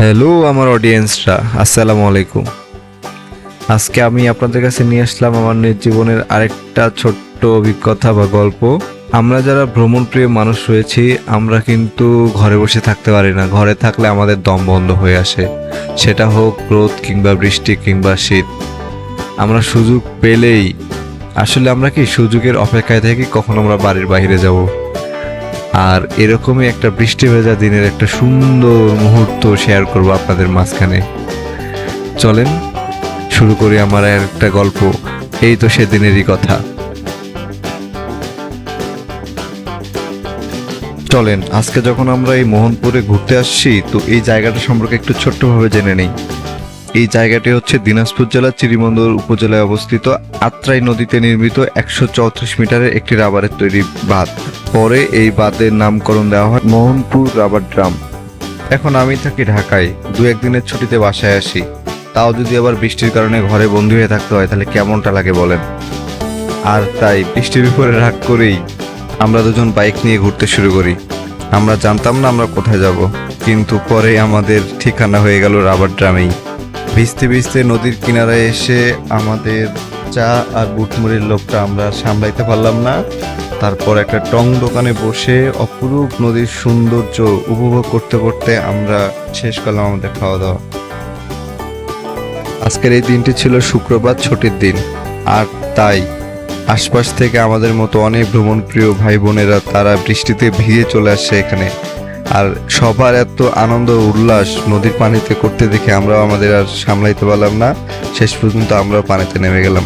Hello আমার অডিয়েন্সরা, আসসালামু আলাইকুম। আজকে আমি আপনাদের কাছে নিয়ে আসলাম আমার নিজ জীবনের আরেকটা ছোট্ট অভিজ্ঞতা বা গল্প। আমরা যারা ভ্রমণ প্রিয় মানুষ রয়েছি, আমরা কিন্তু ঘরে বসে থাকতে পারি না। ঘরে থাকলে আমাদের দম বন্ধ হয়ে আসে, সেটা হোক রোদ কিংবা বৃষ্টি কিংবা শীত। আমরা সুযোগ পেলেই আসলে আমরা কি সুযোগের অপেক্ষায় থাকি কখন আমরা বাড়ির বাইরে যাব। আর এরকমই একটা বৃষ্টি ভেজা দিনের একটা সুন্দর মুহূর্ত শেয়ার করব আপনাদের মাঝখানে। চলেন শুরু করি আমার আর একটা গল্প। এই তো সেদিনেরই কথা। চলেন আজকে যখন আমরা এই মোহনপুরে ঘুরতে আসছি, তো এই জায়গাটা সম্পর্কে একটু ছোট্টভাবে জেনে নেই। এই জায়গাটি হচ্ছে দিনাজপুর জেলার চিরিমন্দর উপজেলায় অবস্থিত আত্রাই নদীতে নির্মিত 134 মিটারের একটি রাবারের তৈরি বাঁধ। পরে এই বাঁধের নামকরণ দেওয়া হয় মোহনপুর রাবার ড্রাম। এখন আমি থাকি ঢাকায়, দু একদিনের ছুটিতে বাসায় আসি। তাও যদি আবার বৃষ্টির কারণে ঘরে বন্দি হয়ে থাকতে হয়, তাহলে কেমনটা লাগে বলেন। আর তাই বৃষ্টির উপরে রাগ করেই আমরা দুজন বাইক নিয়ে ঘুরতে শুরু করি। আমরা জানতাম না আমরা কোথায় যাব, কিন্তু পরে আমাদের ঠিকানা হয়ে গেল রাবার ড্রামেই। ভিজতে ভিজতে নদীর কিনারায় এসে আমাদের চা আর বুটমুড়ির লোকটা আমরা সামলাইতে পারলাম না। তারপর একটা টং দোকানে বসে অপরূপ নদীর সৌন্দর্য উপভোগ করতে করতে আমরা শেষ করলাম আমাদের খাওয়া দাওয়া। আজকের এই দিনটি ছিল শুক্রবার, ছুটির দিন। আর তাই আশপাশ থেকে আমাদের মতো অনেক ভ্রমণ প্রিয় ভাই বোনেরা তারা বৃষ্টিতে ভিজে চলে আসছে এখানে। আর সবার এত আনন্দ উল্লাস নদীর পানিতে করতে দেখে আমরাও আমাদের আর সামলাইতে পারলাম না। শেষ পর্যন্ত আমরাও পানিতে নেমে গেলাম।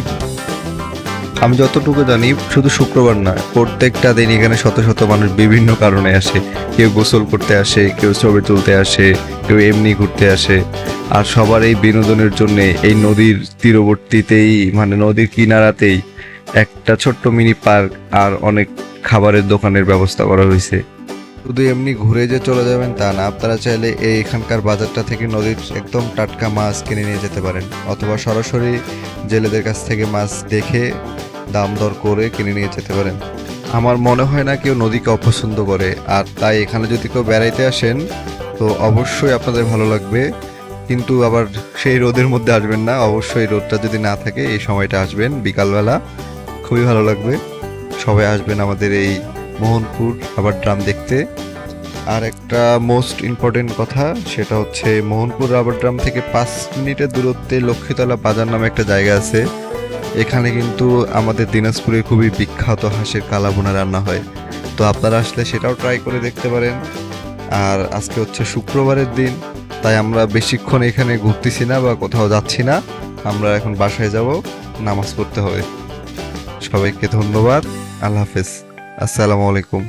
আমি যতটুকু জানি শুধু শুক্রবার না, প্রত্যেকটা দিন এখানে শত শত মানুষ বিভিন্ন কারণে আসে। কেউ গোসল করতে আসে, কেউ ছবি তুলতে আসে, কেউ এমনি ঘুরতে আসে। আর সবার এই বিনোদনের জন্য এই নদীর তীরবর্তীতেই, মানে নদীর কিনারাতেই একটা ছোট্ট মিনি পার্ক আর অনেক খাবারের দোকানের ব্যবস্থা করা হয়েছে। শুধু এমনি ঘুরে যে চলে যাবেন তা না, আপনারা চাইলে এই এখানকার বাজারটা থেকে নদীর একদম টাটকা মাছ কিনে নিয়ে যেতে পারেন, অথবা সরাসরি জেলেদের কাছ থেকে মাছ দেখে দাম দর করে কিনে নিয়ে যেতে পারেন। আমার মনে হয় না কেউ নদীকে অপছন্দ করে। আর তাই এখানে যদি কেউ বেড়াইতে আসেন, তো অবশ্যই আপনাদের ভালো লাগবে। কিন্তু আবার সেই রোদের মধ্যে আসবেন না, অবশ্যই রোদটা যদি না থাকে এই সময়টা আসবেন বিকালবেলা, খুবই ভালো লাগবে। সবাই আসবেন আমাদের এই মোহনপুর রাবার ড্রাম দেখতে। আর একটা মোস্ট ইম্পর্টেন্ট কথা, সেটা হচ্ছে মোহনপুর রাবার ড্রাম থেকে 5 মিনিটের দূরত্বে লক্ষ্মীতলা বাজার নামে একটা জায়গা আছে। এখানে কিন্তু আমাদের দিনাজপুরে খুবই বিখ্যাত হাঁসের কালাভুনা রান্না হয়। তো আপনারা আসলে সেটাও ট্রাই করে দেখতে পারেন। আর আজকে হচ্ছে শুক্রবারের দিন, তাই আমরা বেশিক্ষণ এখানে ঘুরতেছি না বা কোথাও যাচ্ছি না। আমরা এখন বাসায় যাব, নামাজ পড়তে হবে। সবাইকে ধন্যবাদ। আল্লাহ হাফেজ। আসসালামু আলাইকুম।